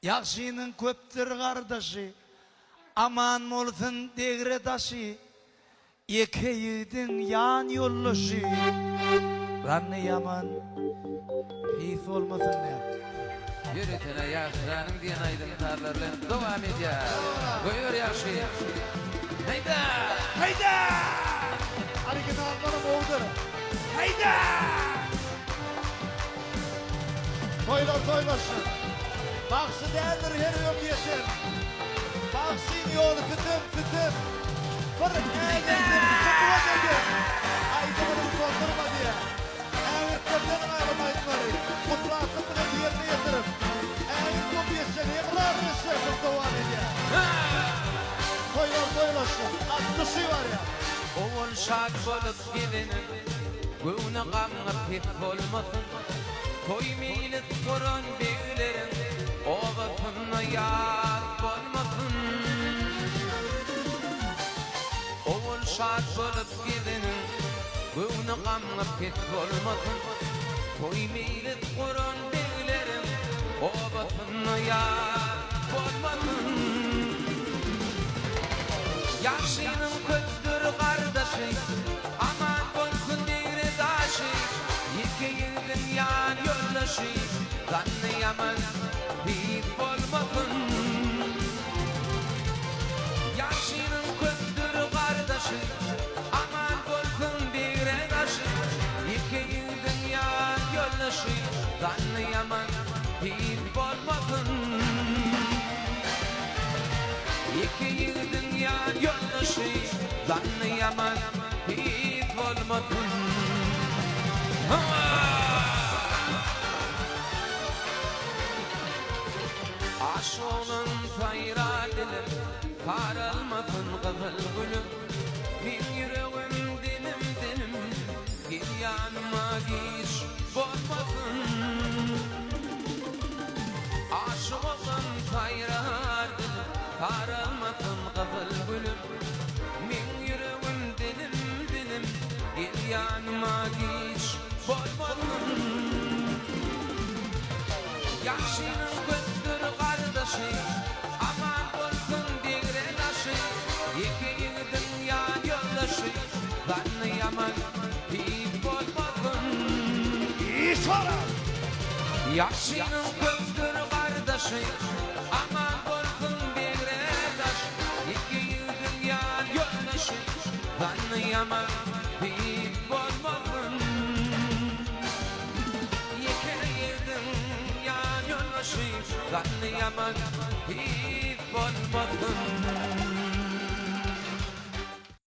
Yaxşının köptür kardeşi, aman olsun degre taşı, iki yiğidin yan yollaşı. Lan ne yaman, his olmasın ya. Yürütene yaşlarının diyen aydın tarlarla devam ediyor. Buyur yaşı. Hayda! Hayda! Originallarım oldur. Hayda! Toylaşın. Baksı değerdir her yol yeter. Baksın yolu fıtım. Fırın eğlendir. Kapıya geldi. Aydın'ın doldurma diye. Evet kaptanın ayrılmayınları. Kutlatın bunu yerine yatırıp. Evet kopyasını yıkılarını sırtım devam ediyor. Toylaşın. Atlısı var ya. Oğul şak bolup gelinin Göğüne gamına pek olmasın Toy milit koron beylerin Ovasına yaz olmasın Oğul şak bolup gelinin Göğüne gamına pek olmasın Toy milit koron beylerin Ovasına yaz olmasın Yaşının kötür kardeşi Aman olsun diri daşı İki yılın yan yoldaşı Zanlayaman bir olmasın Yaşının kötür kardeşi Aman olsun diri daşı İki yılın yan yoldaşı Zanlayaman bir olmasın İki yılın yan yoldaşı Zanlayaman hiç olmasın Aşığının sayra dilim Sarılmasın kızıl gülüm Min yüreğim dilim Gel yanıma geç olmasın Aşığının sayra dilim Sarılmasın kızıl gülüm Min yüreğim dilim Gel yanıma geç olmasın Yaşının kötür kardeşi Aman olsun degre taşı İki yılın yan yoldaşı Zanlayaman hiç olmasın Yaşının kötür kardeşi Aman olsun degre taşı İki yılın yan yoldaşı Zanlayaman hiç olmasın Zanlayaman hiç olmasın